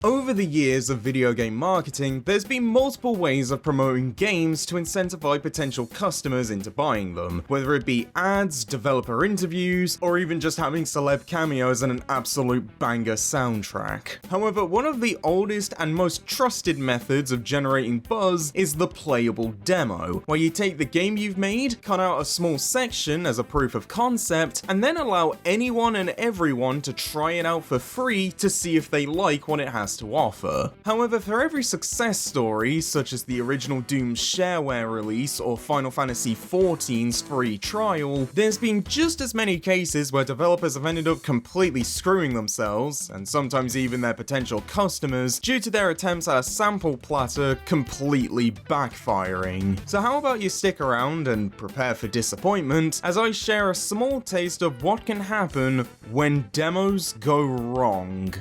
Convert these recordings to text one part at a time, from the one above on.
Over the years of video game marketing, there's been multiple ways of promoting games to incentivize potential customers into buying them, whether it be ads, developer interviews, or even just having celeb cameos and an absolute banger soundtrack. However, one of the oldest and most trusted methods of generating buzz is the playable demo, where you take the game you've made, cut out a small section as a proof of concept, and then allow anyone and everyone to try it out for free to see if they like what it has to offer. However, for every success story, such as the original Doom's shareware release or Final Fantasy XIV's free trial, there's been just as many cases where developers have ended up completely screwing themselves, and sometimes even their potential customers, due to their attempts at a sample platter completely backfiring. So how about you stick around and prepare for disappointment as I share a small taste of what can happen when demos go wrong.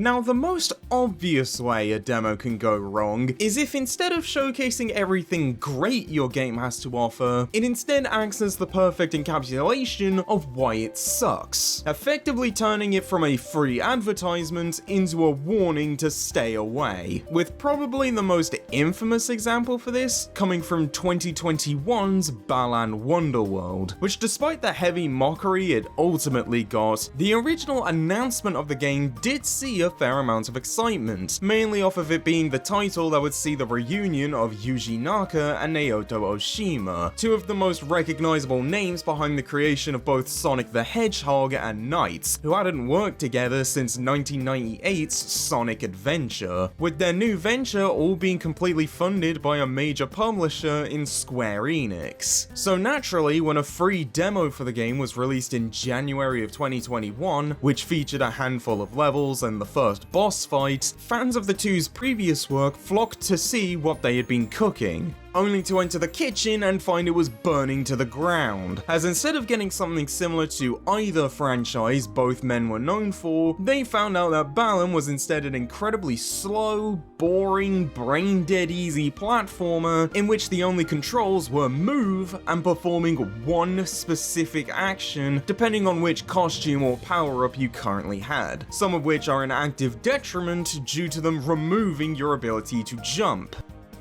Now, the most obvious way a demo can go wrong is if instead of showcasing everything great your game has to offer, it instead acts as the perfect encapsulation of why it sucks, effectively turning it from a free advertisement into a warning to stay away, with probably the most infamous example for this coming from 2021's Balan Wonderworld, which despite the heavy mockery it ultimately got, the original announcement of the game did see a fair amount of excitement, mainly off of it being the title that would see the reunion of Yuji Naka and Naoto Oshima, two of the most recognizable names behind the creation of both Sonic the Hedgehog and Knights, who hadn't worked together since 1998's Sonic Adventure, with their new venture all being completely funded by a major publisher in Square Enix. So naturally, when a free demo for the game was released in January of 2021, which featured a handful of levels and the first boss fight, fans of the two's previous work flocked to see what they had been cooking, only to enter the kitchen and find it was burning to the ground, as instead of getting something similar to either franchise both men were known for, they found out that Balan was instead an incredibly slow, boring, brain-dead easy platformer in which the only controls were move and performing one specific action depending on which costume or power-up you currently had, some of which are an active detriment due to them removing your ability to jump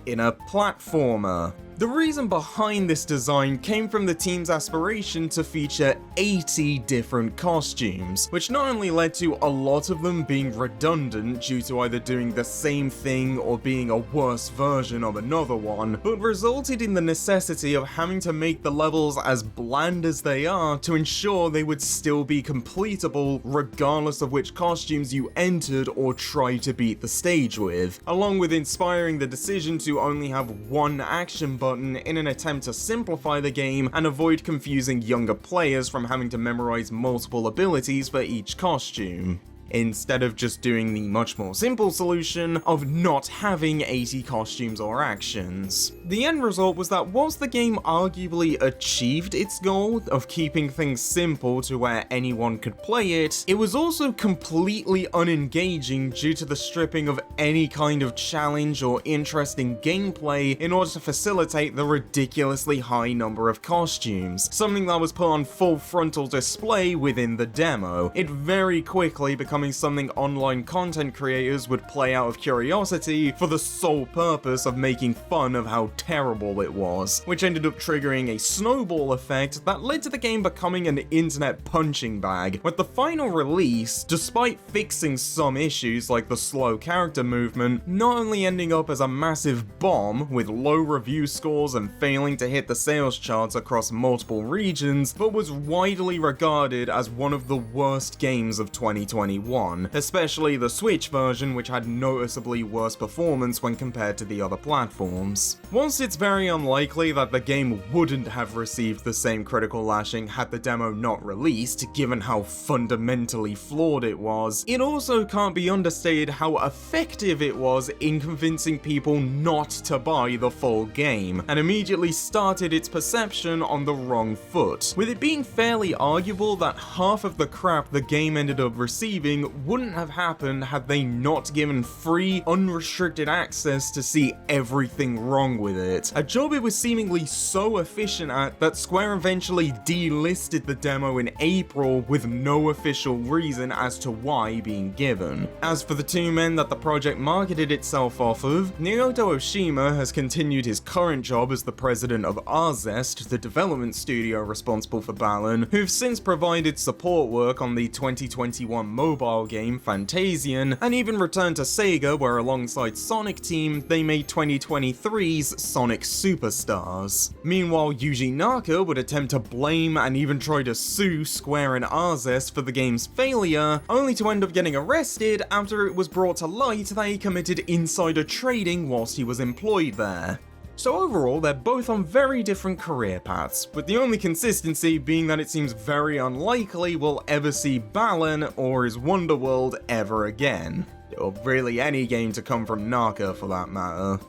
in a platformer. The reason behind this design came from the team's aspiration to feature 80 different costumes, which not only led to a lot of them being redundant due to either doing the same thing or being a worse version of another one, but resulted in the necessity of having to make the levels as bland as they are to ensure they would still be completable regardless of which costumes you entered or tried to beat the stage with, along with inspiring the decision to only have one action button in an attempt to simplify the game and avoid confusing younger players from having to memorize multiple abilities for each costume, instead of just doing the much more simple solution of not having 80 costumes or actions. The end result was that whilst the game arguably achieved its goal of keeping things simple to where anyone could play it, it was also completely unengaging due to the stripping of any kind of challenge or interesting gameplay in order to facilitate the ridiculously high number of costumes, something that was put on full frontal display within the demo. It very quickly becoming something online content creators would play out of curiosity for the sole purpose of making fun of how terrible it was, which ended up triggering a snowball effect that led to the game becoming an internet punching bag, with the final release, despite fixing some issues like the slow character movement, not only ending up as a massive bomb with low review scores and failing to hit the sales charts across multiple regions, but was widely regarded as one of the worst games of 2021. Especially the Switch version, which had noticeably worse performance when compared to the other platforms. Whilst it's very unlikely that the game wouldn't have received the same critical lashing had the demo not released, given how fundamentally flawed it was, it also can't be understated how effective it was in convincing people not to buy the full game, and immediately started its perception on the wrong foot, with it being fairly arguable that half of the crap the game ended up receiving thing wouldn't have happened had they not given free, unrestricted access to see everything wrong with it. A job it was seemingly so efficient at that Square eventually delisted the demo in April with no official reason as to why being given. As for the two men that the project marketed itself off of, Naoto Oshima has continued his current job as the president of Arzest, the development studio responsible for Balan, who've since provided support work on the 2021 mobile game Fantasian, and even returned to Sega where alongside Sonic Team, they made 2023's Sonic Superstars. Meanwhile, Yuji Naka would attempt to blame and even try to sue Square and Arzest for the game's failure, only to end up getting arrested after it was brought to light that he committed insider trading whilst he was employed there. So overall, they're both on very different career paths, with the only consistency being that it seems very unlikely we'll ever see Balan or his Wonderworld ever again. Or really any game to come from Naka for that matter.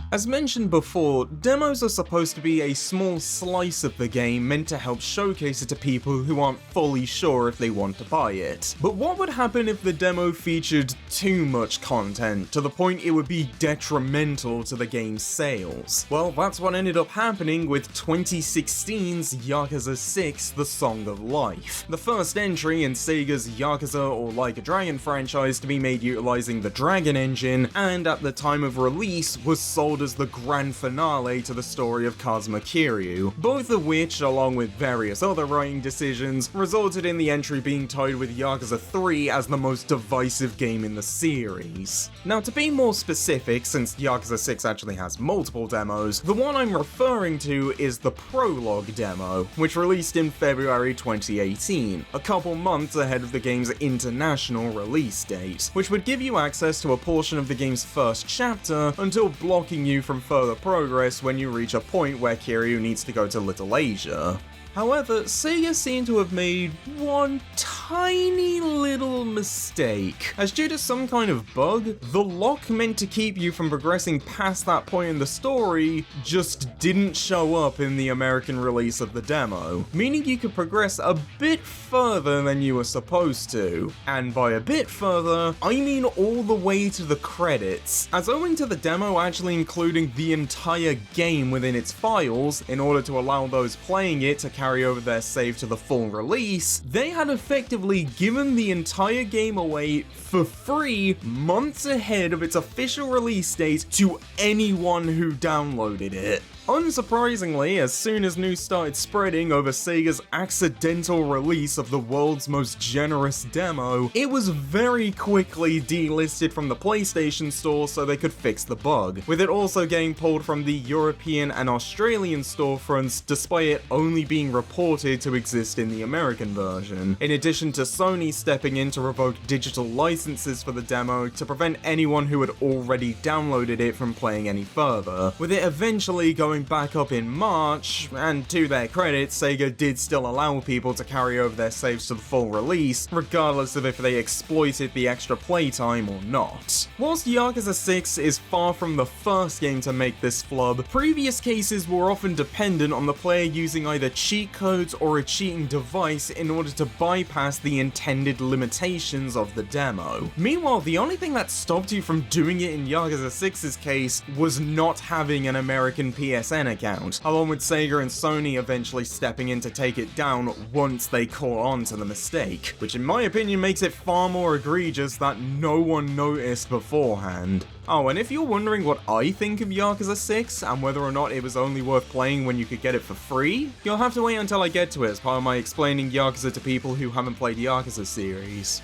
As mentioned before, demos are supposed to be a small slice of the game meant to help showcase it to people who aren't fully sure if they want to buy it. But what would happen if the demo featured too much content, to the point it would be detrimental to the game's sales? Well, that's what ended up happening with 2016's Yakuza 6: The Song of Life, the first entry in Sega's Yakuza or Like a Dragon franchise to be made utilizing the Dragon engine, and at the time of release was sold as the grand finale to the story of Kazuma Kiryu, both of which, along with various other writing decisions, resulted in the entry being tied with Yakuza 3 as the most divisive game in the series. Now, to be more specific, since Yakuza 6 actually has multiple demos, the one I'm referring to is the Prologue demo, which released in February 2018, a couple months ahead of the game's international release date, which would give you access to a portion of the game's first chapter until blocking you from further progress when you reach a point where Kiryu needs to go to Little Asia. However, Sega seem to have made one tiny little mistake, as due to some kind of bug, the lock meant to keep you from progressing past that point in the story just didn't show up in the American release of the demo, meaning you could progress a bit further than you were supposed to. And by a bit further, I mean all the way to the credits, as owing to the demo actually including the entire game within its files in order to allow those playing it to carry over their save to the full release, they had effectively given the entire game away for free months ahead of its official release date to anyone who downloaded it. Unsurprisingly, as soon as news started spreading over Sega's accidental release of the world's most generous demo, it was very quickly delisted from the PlayStation Store so they could fix the bug, with it also getting pulled from the European and Australian storefronts despite it only being reported to exist in the American version, in addition to Sony stepping in to revoke digital licenses for the demo to prevent anyone who had already downloaded it from playing any further, with it eventually going back up in March, and to their credit, Sega did still allow people to carry over their saves to the full release, regardless of if they exploited the extra playtime or not. Whilst Yakuza 6 is far from the first game to make this flub, previous cases were often dependent on the player using either cheat codes or a cheating device in order to bypass the intended limitations of the demo. Meanwhile, the only thing that stopped you from doing it in Yakuza 6's case was not having an American PSN account, along with Sega and Sony eventually stepping in to take it down once they caught on to the mistake, which in my opinion makes it far more egregious that no one noticed beforehand. Oh, and if you're wondering what I think of Yakuza 6 and whether or not it was only worth playing when you could get it for free, you'll have to wait until I get to it as part of my explaining Yakuza to people who haven't played Yakuza series.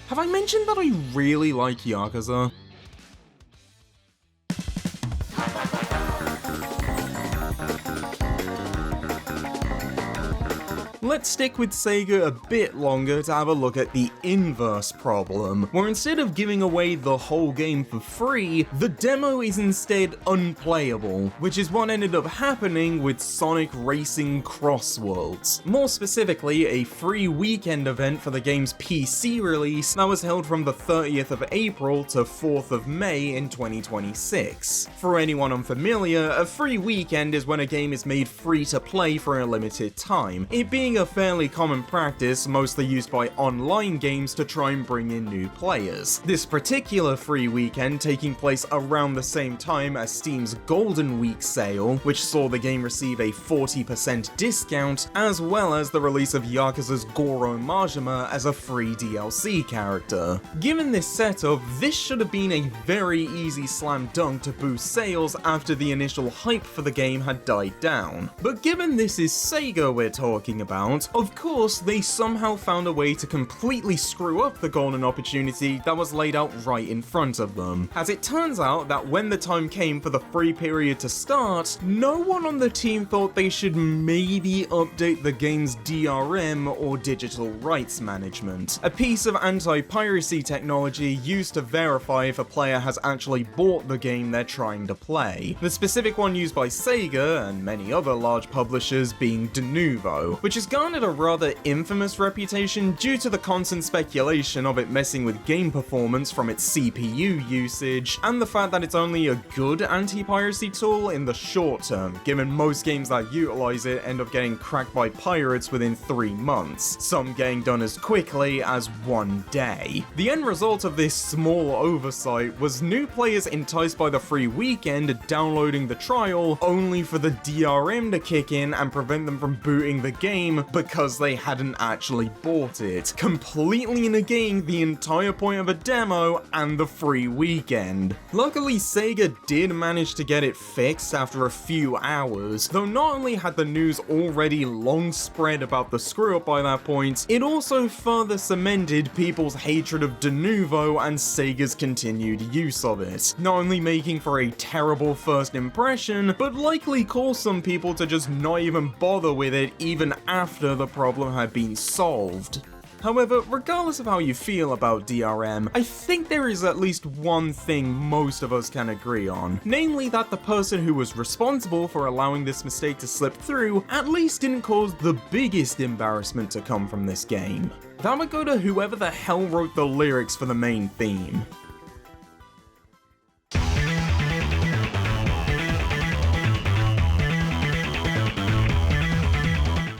Have I mentioned that I really like Yakuza? let's stick with Sega a bit longer to have a look at the inverse problem, where instead of giving away the whole game for free, the demo is instead unplayable, which is what ended up happening with Sonic Racing CrossWorlds. More specifically, a free weekend event for the game's PC release that was held from the 30th of April to 4th of May in 2026. For anyone unfamiliar, a free weekend is when a game is made free to play for a limited time, it being a fairly common practice mostly used by online games to try and bring in new players. This particular free weekend taking place around the same time as Steam's Golden Week sale, which saw the game receive a 40% discount, as well as the release of Yakuza's Goro Majima as a free DLC character. Given this setup, this should have been a very easy slam dunk to boost sales after the initial hype for the game had died down. But given this is Sega we're talking about, of course they somehow found a way to completely screw up the golden opportunity that was laid out right in front of them. As it turns out that when the time came for the free period to start, no one on the team thought they should maybe update the game's DRM or digital rights management, a piece of anti-piracy technology used to verify if a player has actually bought the game they're trying to play. The specific one used by Sega and many other large publishers being De Novo, which has garnered a rather infamous reputation due to the constant speculation of it messing with game performance from its CPU usage, and the fact that it's only a good anti-piracy tool in the short term, given most games that utilize it end up getting cracked by pirates within 3 months, some getting done as quickly as 1 day. The end result of this small oversight was new players enticed by the free weekend downloading the trial only for the DRM to kick in and prevent them from booting the game because they hadn't actually bought it, completely negating the entire point of a demo and the free weekend. Luckily, Sega did manage to get it fixed after a few hours, though not only had the news already long spread about the screw up by that point, it also further cemented people's hatred of De Novo and Sega's continued use of it, not only making for a terrible first impression, but likely caused some people to just not even bother with it even after the problem had been solved. However, regardless of how you feel about DRM, I think there is at least one thing most of us can agree on, namely that the person who was responsible for allowing this mistake to slip through at least didn't cause the biggest embarrassment to come from this game. That would go to whoever the hell wrote the lyrics for the main theme.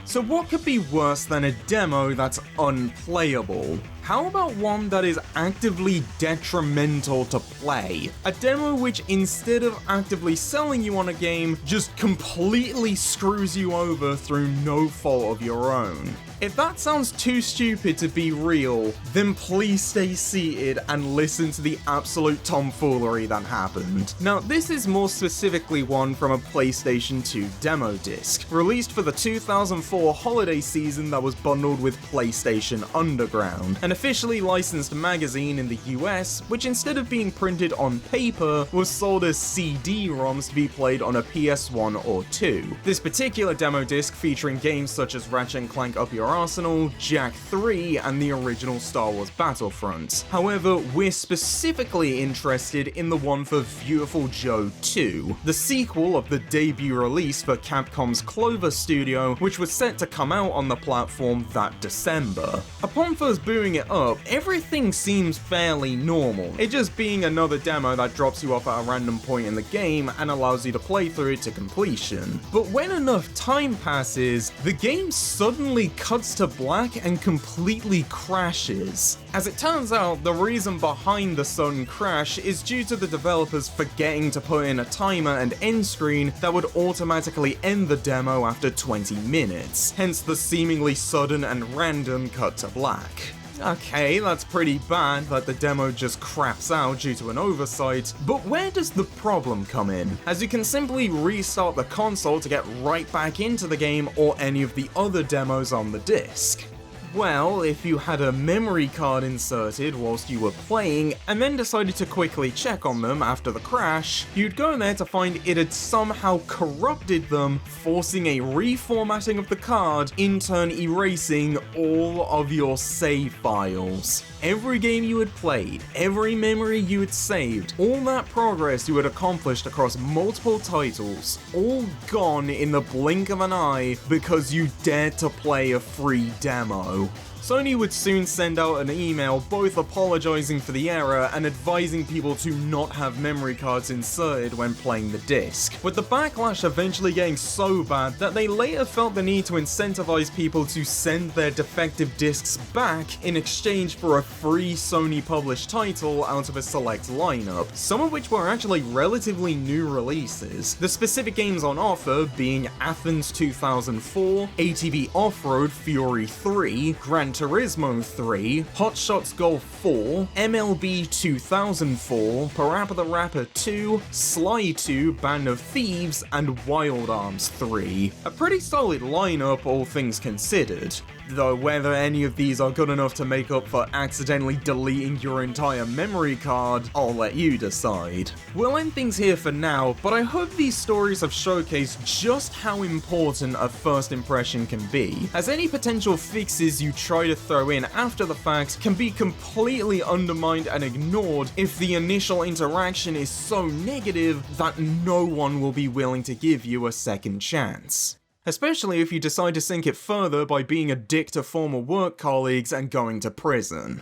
So what could be worse than a demo that's unplayable? How about one that is actively detrimental to play? A demo which, instead of actively selling you on a game, just completely screws you over through no fault of your own. If that sounds too stupid to be real, then please stay seated and listen to the absolute tomfoolery that happened. Now, this is more specifically one from a PlayStation 2 demo disc, released for the 2004 holiday season that was bundled with PlayStation Underground, an officially licensed magazine in the US, which instead of being printed on paper, was sold as CD-ROMs to be played on a PS1 or 2. This particular demo disc featuring games such as Ratchet & Clank Up Your Arsenal, Jak 3, and the original Star Wars Battlefront. However, we're specifically interested in the one for Viewtiful Joe 2, the sequel of the debut release for Capcom's Clover Studio, which was set to come out on the platform that December. Upon first booting it up, everything seems fairly normal, it just being another demo that drops you off at a random point in the game and allows you to play through it to completion. But when enough time passes, the game suddenly cuts to black and completely crashes. As it turns out, the reason behind the sudden crash is due to the developers forgetting to put in a timer and end screen that would automatically end the demo after 20 minutes, hence the seemingly sudden and random cut to black. Okay, that's pretty bad that the demo just craps out due to an oversight, but where does the problem come in? As you can simply restart the console to get right back into the game or any of the other demos on the disc. Well, if you had a memory card inserted whilst you were playing, and then decided to quickly check on them after the crash, you'd go there to find it had somehow corrupted them, forcing a reformatting of the card, in turn erasing all of your save files. Every game you had played, every memory you had saved, all that progress you had accomplished across multiple titles, all gone in the blink of an eye because you dared to play a free demo. Sony would soon send out an email both apologizing for the error and advising people to not have memory cards inserted when playing the disc, with the backlash eventually getting so bad that they later felt the need to incentivize people to send their defective discs back in exchange for a free Sony published title out of a select lineup, some of which were actually relatively new releases, the specific games on offer being Athens 2004, ATV Off-Road Fury 3, Gran Turismo 3, Hot Shots Golf 4, MLB 2004, Parappa the Rapper 2, Sly 2, Band of Thieves, and Wild Arms 3. A pretty solid lineup, all things considered. Though whether any of these are good enough to make up for accidentally deleting your entire memory card, I'll let you decide. We'll end things here for now, but I hope these stories have showcased just how important a first impression can be, as any potential fixes you try to throw in after the fact can be completely undermined and ignored if the initial interaction is so negative that no one will be willing to give you a second chance. Especially if you decide to sink it further by being a dick to former work colleagues and going to prison.